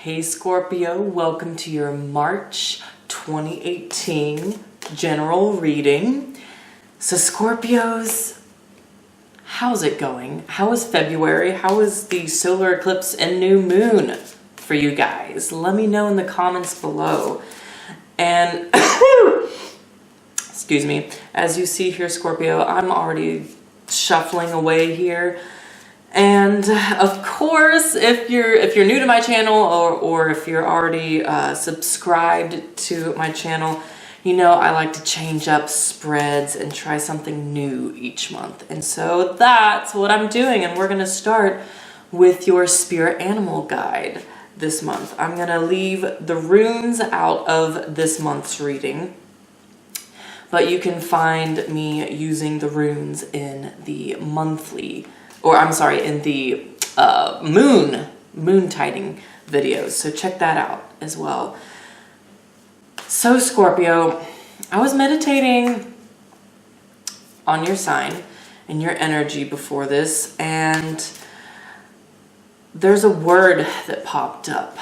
Hey Scorpio, welcome to your March 2018 general reading. So Scorpios, how's it going? How is February? How is the solar eclipse and new moon for you guys? Let me know in the comments below. And excuse me, as you see here, Scorpio, I'm already shuffling away here. And of course, if you're new to my channel or if you're already subscribed to my channel, you know I like to change up spreads and try something new each month. And so that's what I'm doing. And we're going to start with your spirit animal guide this month. I'm going to leave the runes out of this month's reading, but you can find me using the runes in the monthly, or I'm sorry, in the moon tiding videos. So check that out as well. So Scorpio, I was meditating on your sign and your energy before this, and there's a word that popped up.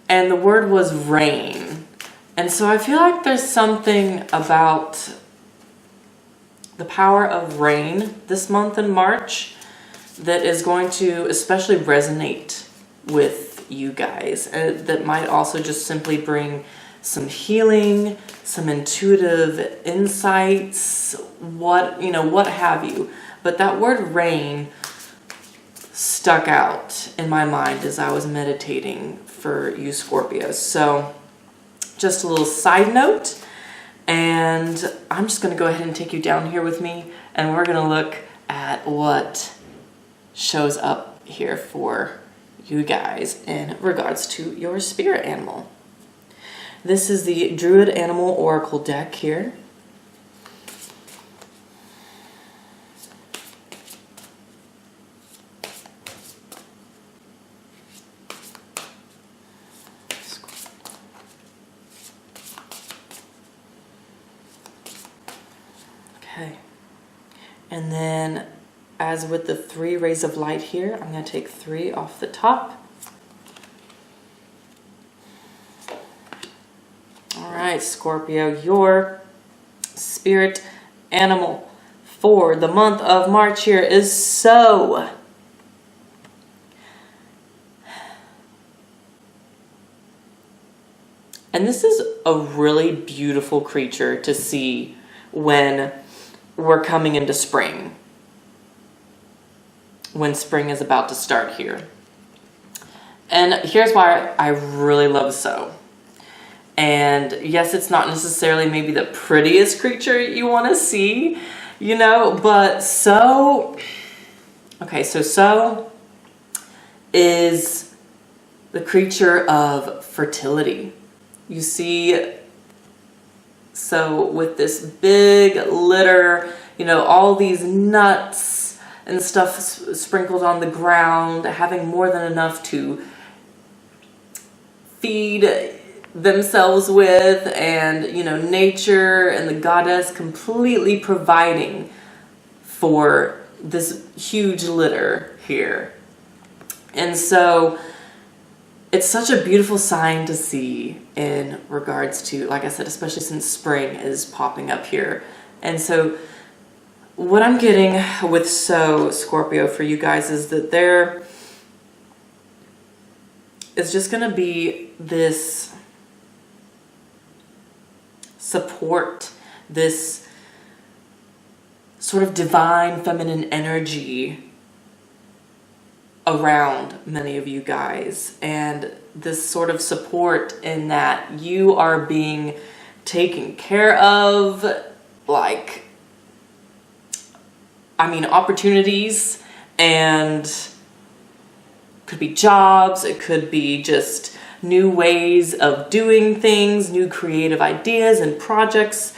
And the word was rain. And so I feel like there's something about the power of rain this month in March that is going to especially resonate with you guys. That might also just simply bring some healing, some intuitive insights, what have you. But that word rain stuck out in my mind as I was meditating for you Scorpios. So just a little side note. And I'm just going to go ahead and take you down here with me, and we're going to look at what shows up here for you guys in regards to your spirit animal. This is the Druid Animal Oracle deck here. Okay, and then as with the 3 rays of light here, I'm going to take 3 off the top. All right, Scorpio, your spirit animal for the month of March here is So. And this is a really beautiful creature to see when we're coming into spring, when spring is about to start here. And here's why I really love So. And yes, it's not necessarily maybe the prettiest creature you want to see, you know, but So, okay, So is the creature of fertility. You see So with this big litter, you know, all these nuts and stuff sprinkled on the ground, having more than enough to feed themselves with, and, you know, nature and the goddess completely providing for this huge litter here. And so it's such a beautiful sign to see in regards to, like I said, especially since spring is popping up here. And so what I'm getting with So, Scorpio, for you guys is that there is just going to be this support, this sort of divine feminine energy around many of you guys, and this sort of support in that you are being taken care of, like, I mean, opportunities, and could be jobs, it could be just new ways of doing things, new creative ideas and projects,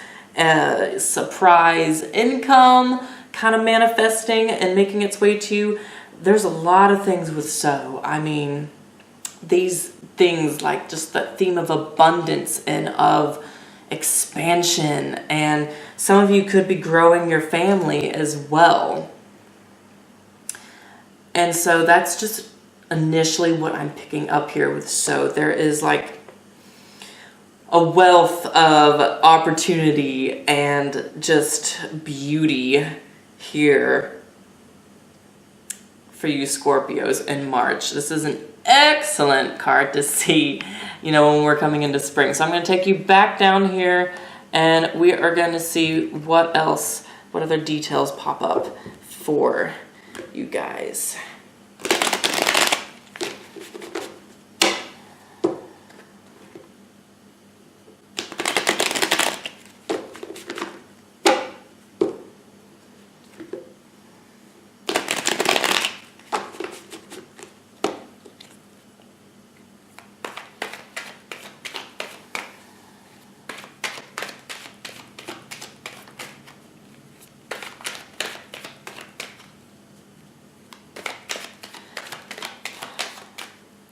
surprise income kind of manifesting and making its way to you. There's a lot of things with So. I mean, these things like just the theme of abundance and of expansion, and some of you could be growing your family as well. And so that's just initially what I'm picking up here with so. There is like a wealth of opportunity and just beauty here for you Scorpios in March. This is an excellent card to see, you know, when we're coming into spring. So I'm going to take you back down here and we are going to see what else, what other details pop up for you guys.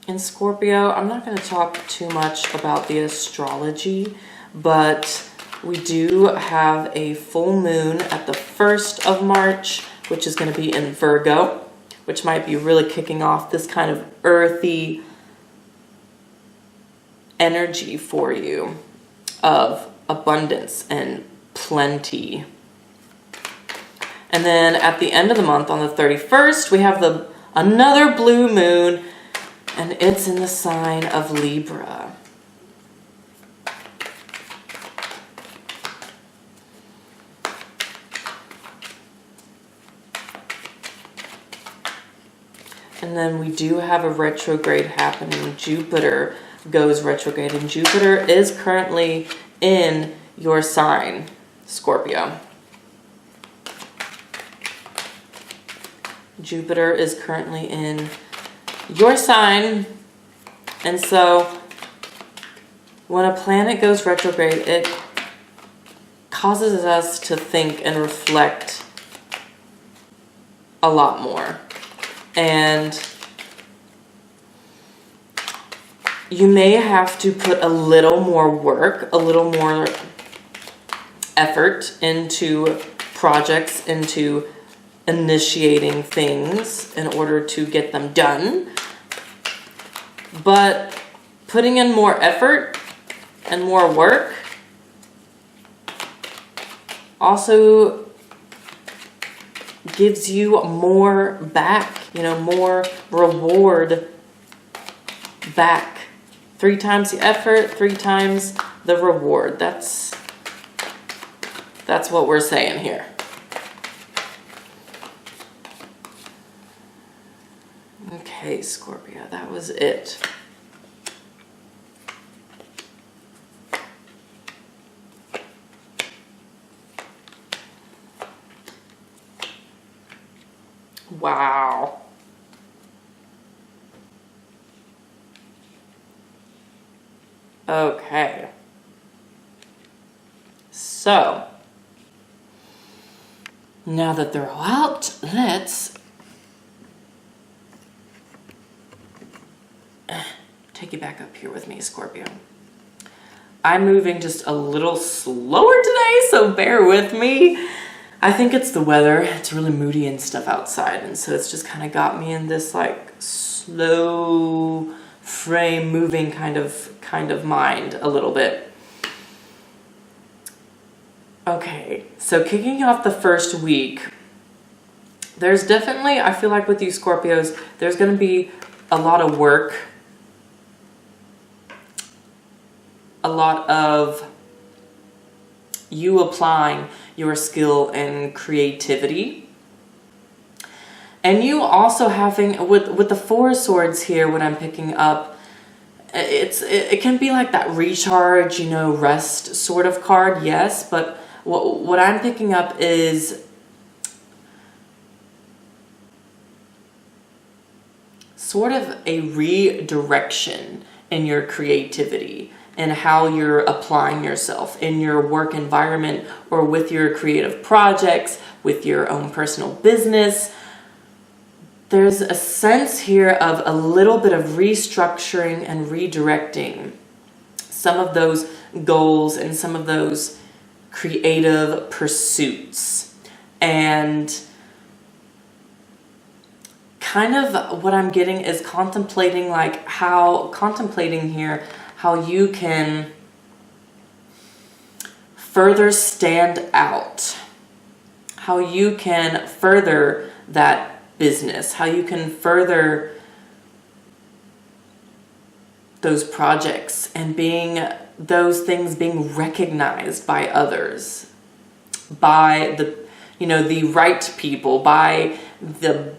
In Scorpio, I'm not going to talk too much about the astrology, but we do have a full moon at the 1st of March, which is going to be in Virgo, which might be really kicking off this kind of earthy energy for you of abundance and plenty. And then at the end of the month, on the 31st, we have another blue moon, and it's in the sign of Libra. And then we do have a retrograde happening. Jupiter goes retrograde, and Jupiter is currently in your sign, Scorpio. Jupiter is currently in your sign, and so when a planet goes retrograde, it causes us to think and reflect a lot more. And you may have to put a little more work, a little more effort into projects, into initiating things in order to get them done. But putting in more effort and more work also gives you more back, you know, more reward back. 3 times the effort, 3 times the reward. That's what we're saying here. Okay, Scorpio, that was it. Wow. Okay. So, now that they're all out, let's take you back up here with me, Scorpio. I'm moving just a little slower today, so bear with me. I think it's the weather. It's really moody and stuff outside, and so it's just kind of got me in this like slow frame moving kind of mind a little bit. Okay, so kicking off the first week, there's definitely, I feel like with you Scorpios, there's going to be a lot of work, a lot of you applying your skill and creativity. And you also having, with the 4 of Swords here, what I'm picking up, it can be like that recharge, you know, rest sort of card, yes, but what I'm picking up is sort of a redirection in your creativity and how you're applying yourself in your work environment or with your creative projects, with your own personal business. There's a sense here of a little bit of restructuring and redirecting some of those goals and some of those creative pursuits, and kind of what I'm getting is contemplating here how you can further stand out, how you can further that business, how you can further those projects and those things being recognized by others, by the right people, by the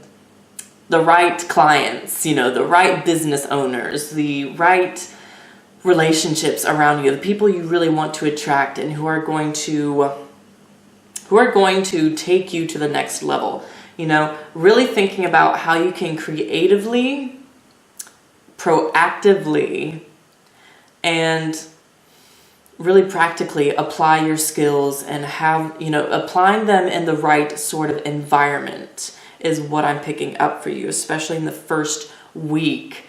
right clients, the right business owners, the right relationships around you, the people you really want to attract and who are going to take you to the next level. Really thinking about how you can creatively, proactively, and really practically apply your skills and have, applying them in the right sort of environment is what I'm picking up for you, especially in the first week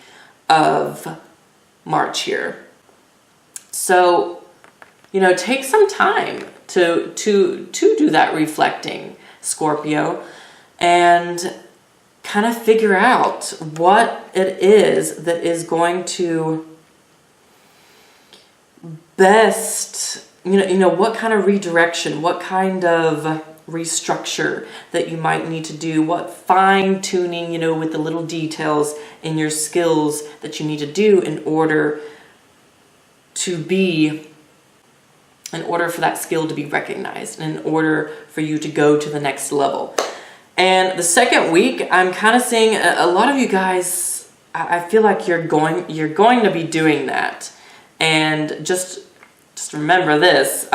of March here. So, take some time to do that reflecting, Scorpio, and kind of figure out what it is that is going to best, what kind of redirection, what kind of restructure that you might need to do, what fine tuning, with the little details in your skills that you need to do in order for that skill to be recognized, and in order for you to go to the next level. And the second week, I'm kind of seeing a lot of you guys, I feel like you're going to be doing that. And just remember this,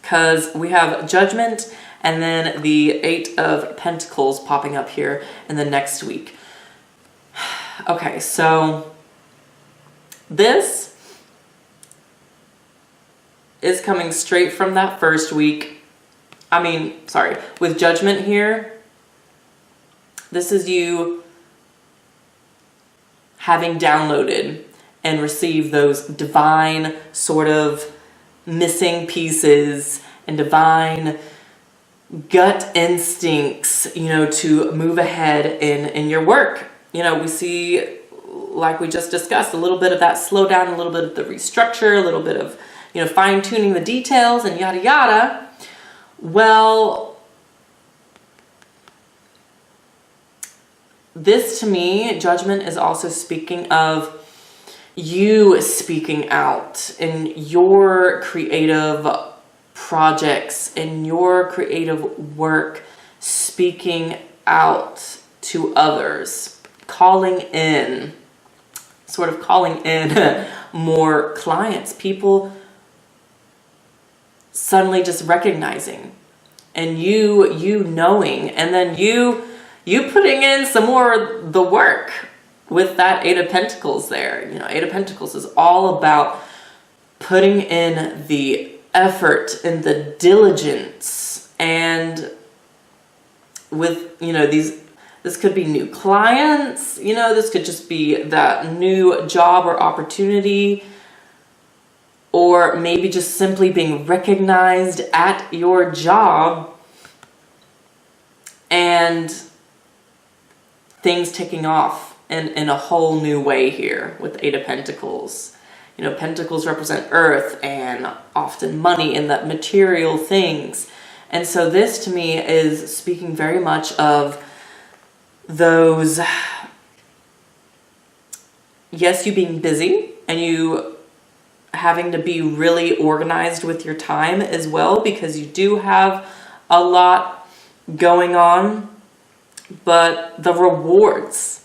because we have Judgment and then the 8 of Pentacles popping up here in the next week. Okay, so this is coming straight from that first week. With Judgment here, this is you having downloaded and received those divine sort of missing pieces and divine gut instincts, to move ahead in your work. We see, like we just discussed, a little bit of that slowdown, a little bit of the restructure, a little bit of, fine-tuning the details and yada yada. Well, this to me, Judgment, is also speaking of you speaking out in your creative projects, in your creative work, speaking out to others, calling in more clients, people suddenly just recognizing, and you knowing, and then you putting in some more of the work with that 8 of Pentacles there. 8 of Pentacles is all about putting in the effort and the diligence, and with, this could be new clients, this could just be that new job or opportunity, or maybe just simply being recognized at your job and things taking off in a whole new way here with 8 of Pentacles. Pentacles represent earth and often money and the material things. And so this to me is speaking very much of those, yes, you being busy and you having to be really organized with your time as well, because you do have a lot going on, but the rewards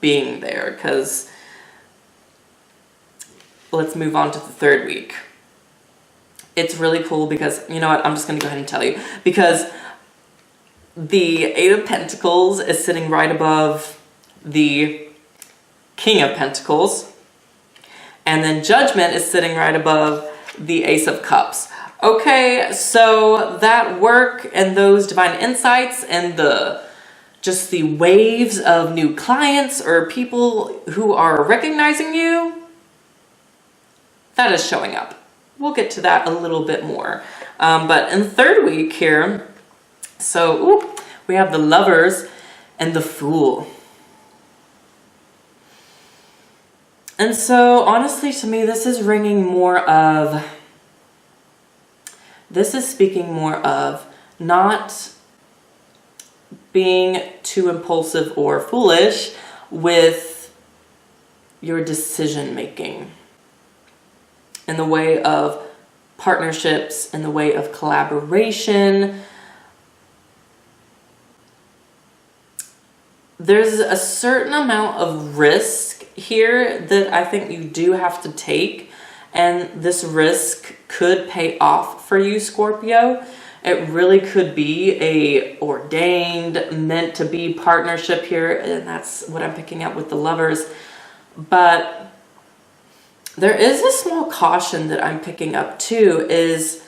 being there, because let's move on to the third week. It's really cool because, I'm just going to go ahead and tell you, because the 8 of Pentacles is sitting right above the King of Pentacles, and then Judgment is sitting right above the Ace of Cups. Okay, so that work and those divine insights and just the waves of new clients or people who are recognizing you, that is showing up. We'll get to that a little bit more. But in the third week here, so We have the Lovers and the Fool. And so, honestly, to me, this is speaking more of not being too impulsive or foolish with your decision making in the way of partnerships, in the way of collaboration. There's a certain amount of risk here that I think you do have to take, and this risk could pay off for you, Scorpio. It really could be a ordained, meant to be partnership here, and that's what I'm picking up with the Lovers. But there is a small caution that I'm picking up too, is,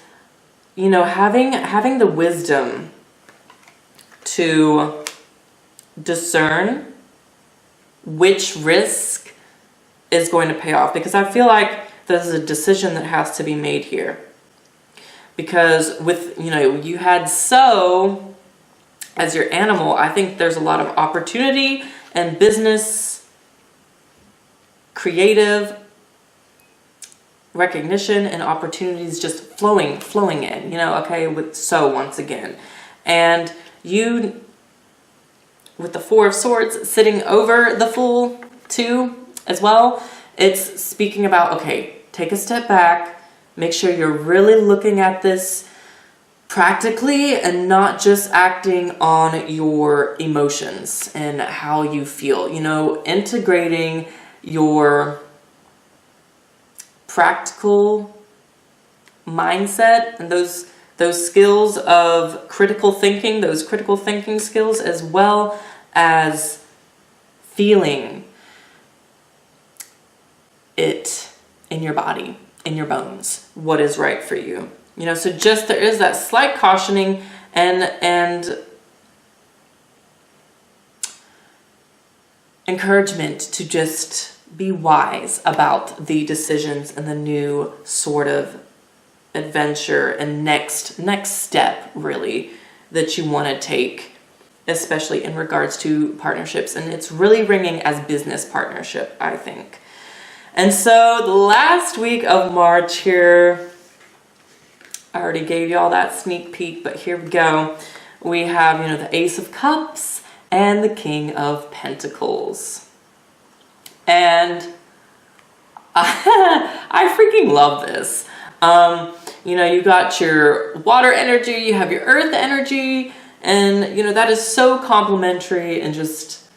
you know, having the wisdom to discern which risk is going to pay off, because I feel like there's a decision that has to be made here. Because with, you know, you had So as your animal, I think there's a lot of opportunity and business, creative recognition and opportunities just flowing in, you know, okay, with So once again. And you, with the Four of Swords sitting over the Fool too as well, it's speaking about, okay, take a step back, make sure you're really looking at this practically and not just acting on your emotions and how you feel, you know, integrating your practical mindset and those skills of critical thinking, those critical thinking skills, as well as feeling it in your body, in your bones, what is right for you. You know, so just there is that slight cautioning and encouragement to just be wise about the decisions and the new sort of adventure and next step really that you want to take, especially in regards to partnerships. And it's really ringing as business partnership, I think. And so the last week of March here, I already gave you all that sneak peek, but here we go. We have, you know, the Ace of Cups and the King of Pentacles. And I freaking love this. You know, you got your water energy, you have your earth energy, and, you know, that is so complementary and just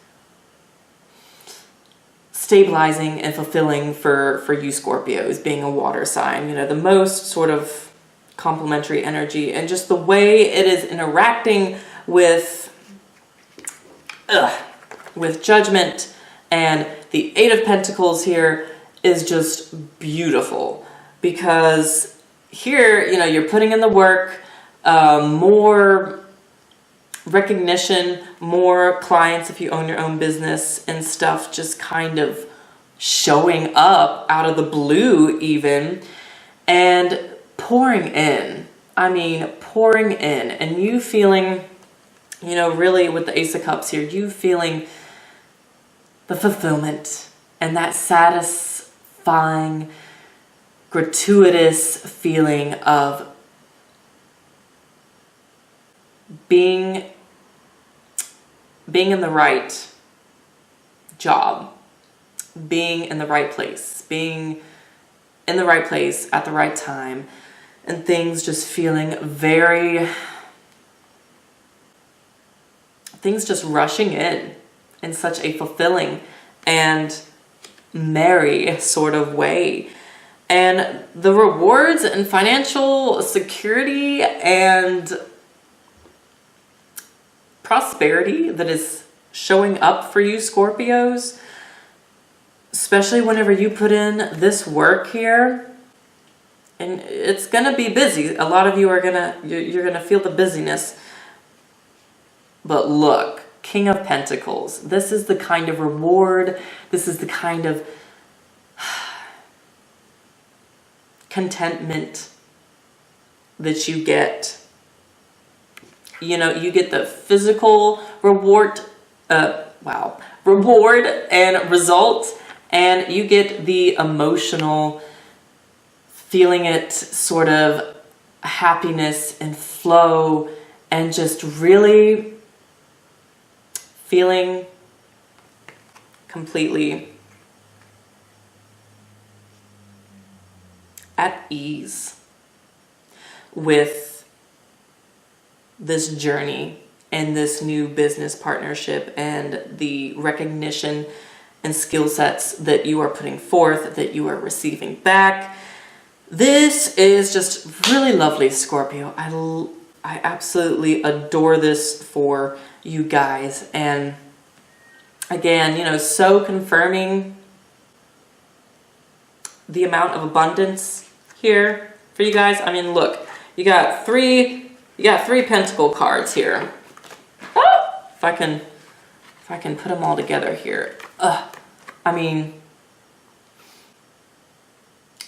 stabilizing and fulfilling for you Scorpios, being a water sign, you know, the most sort of complementary energy, and just the way it is interacting with Judgment and the Eight of Pentacles here is just beautiful, because here, you know, you're putting in the work, more recognition, more clients if you own your own business and stuff, just kind of showing up out of the blue even, and pouring in. I mean, pouring in, and you feeling, you know, really with the Ace of Cups here, you feeling the fulfillment and that satisfying, gratuitous feeling of being in the right job, being in the right place, being in the right place at the right time, and things just feeling things just rushing in such a fulfilling and merry sort of way. And the rewards and financial security and prosperity that is showing up for you Scorpios, especially whenever you put in this work here, and it's gonna be busy. A lot of you are you're gonna feel the busyness, but look, King of Pentacles, this is the kind of reward, this is the kind of contentment that you get You know, you get the physical reward, reward and result, and you get the emotional, feeling it, sort of happiness and flow, and just really feeling completely at ease with this journey and this new business partnership and the recognition and skill sets that you are putting forth, that you are receiving back. This is just really lovely, Scorpio. I absolutely adore this for you guys. And again, you know, so confirming the amount of abundance here for you guys. I mean, look, you got three pentacle cards here. Ah! If I can put them all together here. I mean,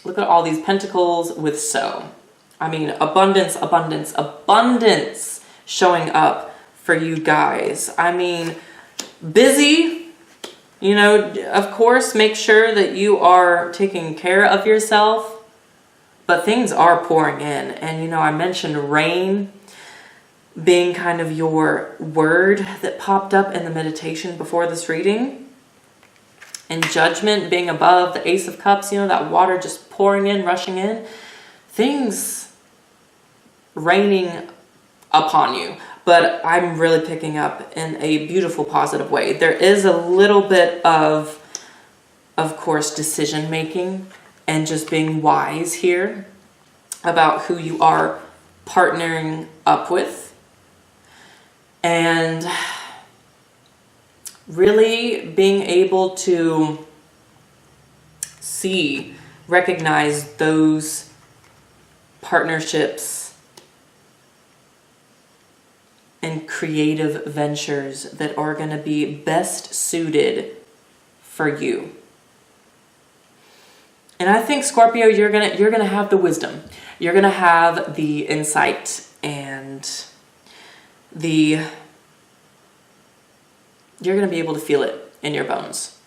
look at all these pentacles with so. I mean, abundance, abundance, abundance showing up for you guys. I mean, busy, you know, of course, make sure that you are taking care of yourself, but things are pouring in. And, you know, I mentioned rain being kind of your word that popped up in the meditation before this reading. And judgment being above the Ace of Cups, you know, that water just pouring in, rushing in. Things raining upon you. But I'm really picking up in a beautiful, positive way. There is a little bit of course, decision making and just being wise here about who you are partnering up with. And really being able to recognize those partnerships and creative ventures that are going to be best suited for you. And I think, Scorpio, you're gonna have the wisdom. You're gonna have the insight and you're going to be able to feel it in your bones.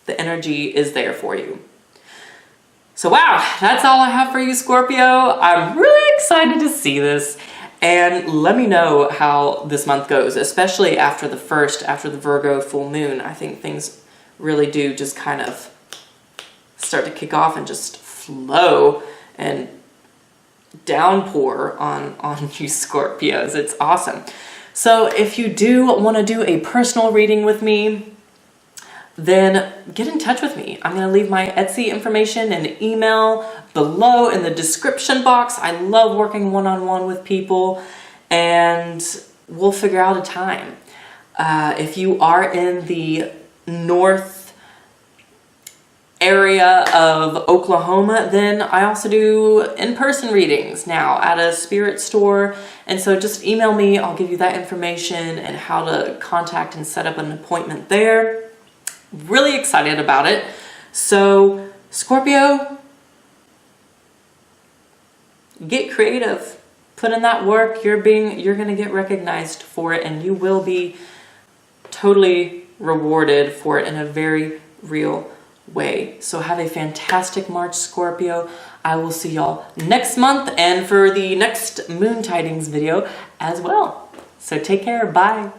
The energy is there for you. So wow, that's all I have for you, Scorpio. I'm really excited to see this. And let me know how this month goes, especially after the Virgo full moon. I think things really do just kind of start to kick off and just flow and downpour on you Scorpios. It's awesome. So if you do want to do a personal reading with me, then get in touch with me. I'm going to leave my Etsy information and email below in the description box. I love working one-on-one with people, and we'll figure out a time. If you are in the north area of Oklahoma, then I also do in-person readings now at a spirit store. And so just email me. I'll give you that information and how to contact and set up an appointment there. Really excited about it. So Scorpio, get creative. Put in that work. You're going to get recognized for it, and you will be totally rewarded for it in a very real way. So have a fantastic March, Scorpio. I will see y'all next month and for the next moon tidings video as well. So take care. Bye.